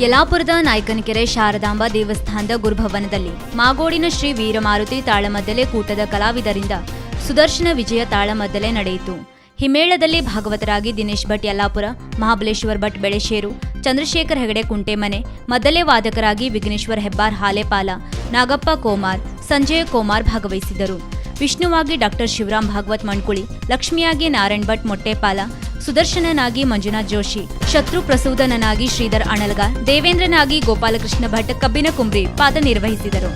ಯಲ್ಲಾಪುರದ ನಾಯಕನಕೆರೆ ಶಾರದಾಂಬಾ ದೇವಸ್ಥಾನದ ಗುರುಭವನದಲ್ಲಿ ಮಾಗೋಡಿನ ಶ್ರೀ ವೀರಮಾರುತಿ ತಾಳಮದ್ದಲೆ ಕೂಟದ ಕಲಾವಿದರಿಂದ ಸುದರ್ಶನ ವಿಜಯ ತಾಳಮದ್ದಲೆ ನಡೆಯಿತು. ಹಿಮ್ಮೇಳದಲ್ಲಿ ಭಾಗವತರಾಗಿ ದಿನೇಶ್ ಭಟ್ ಯಲ್ಲಾಪುರ, ಮಹಾಬಲೇಶ್ವರ್ ಭಟ್ ಬೆಳೆಶೇರು, ಚಂದ್ರಶೇಖರ್ ಹೆಗಡೆ ಕುಂಟೆಮನೆ, ಮದ್ದಲೆ ವಾದಕರಾಗಿ ವಿಘ್ನೇಶ್ವರ್ ಹೆಬ್ಬಾರ್ ಹಾಲೆಪಾಲ, ನಾಗಪ್ಪ ಕೋಮಾರ್, ಸಂಜಯ ಕೋಮಾರ್ ಭಾಗವಹಿಸಿದ್ದರು. ವಿಷ್ಣುವಾಗಿ ಡಾಕ್ಟರ್ ಶಿವರಾಮ್ ಭಾಗವತ್ ಮಣ್ಕುಳಿ, ಲಕ್ಷ್ಮಿಯಾಗಿ ನಾರಾಯಣ್ ಭಟ್ ಮೊಟ್ಟೆಪಾಲ, ಸುದರ್ಶನನಾಗಿ ಮಂಜುನಾಥ್ ಜೋಶಿ, ಶತ್ರು ಪ್ರಸೂದನನಾಗಿ ಶ್ರೀಧರ್ ಅಣಲ್ಗಾರ್, ದೇವೇಂದ್ರನಾಗಿ ಗೋಪಾಲಕೃಷ್ಣ ಭಟ್ ಕಬ್ಬಿನ ಕುಂಬ್ರಿ ಪಾದ ನಿರ್ವಹಿಸಿದರು.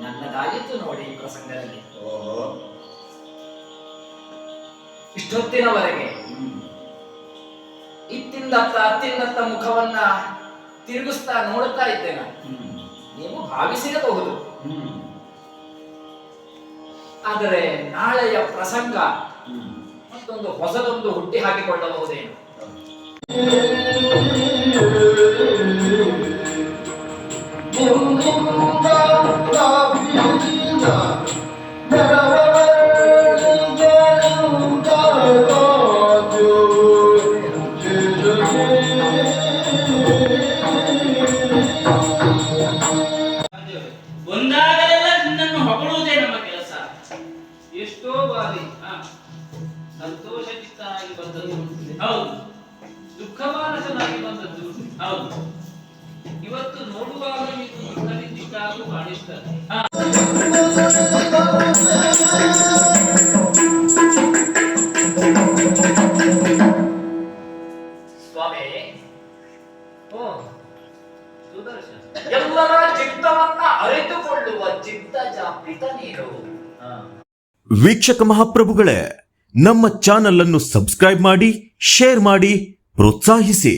ನನ್ನದಾಗಿತ್ತು ನೋಡಿ ಈ ಪ್ರಸಂಗದಲ್ಲಿ. ಇಷ್ಟೊತ್ತಿನವರೆಗೆ ಇತ್ತಿಂದತ್ತ ಮುಖವನ್ನ ತಿರುಗಿಸ್ತಾ ನೋಡುತ್ತಾ ಇದ್ದೇನೆ. ನೀವು ಭಾವಿಸಿರಬಹುದು, ಆದರೆ ನಾಳೆಯ ಪ್ರಸಂಗ ಮತ್ತೊಂದು ಹೊಸದೊಂದು ಹುಟ್ಟಿ ಹಾಕಿಕೊಳ್ಳಬಹುದೇನು? ಒಂದಾಗಲೆಲ್ಲ ನಿನ್ನನ್ನು ಹೊಗಳುವುದೇ ನಮ್ಮ ಕೆಲಸ. ಎಷ್ಟೋ ಬಾರಿ ಸಂತೋಷಚಿತ್ತನಾಗಿ ಬಂದದ್ದು ಹೌದು, ದುಃಖಮಾನಸನಾಗಿ ಬಂದದ್ದು ಹೌದು. ಇವತ್ತು ನೋಡುವಾಗ ಇದು ದುಃಖದಿಂದಿದ್ದಾಗೂ ಕಾಣಿಸ್ತದೆ. ಸ್ವಾಮಿ, ಸುದರ್ಶನ ಎಲ್ಲರ ಚಿತ್ತವನ್ನ ಅರಿತುಕೊಳ್ಳುವ ಚಿತ್ತಜ ಪಿತ ನೀರು. ವೀಕ್ಷಕ ಮಹಾಪ್ರಭುಗಳೇ, ನಮ್ಮ ಚಾನಲ್ ಅನ್ನು ಸಬ್ಸ್ಕ್ರೈಬ್ ಮಾಡಿ, ಶೇರ್ ಮಾಡಿ, ಪ್ರೋತ್ಸಾಹಿಸಿ.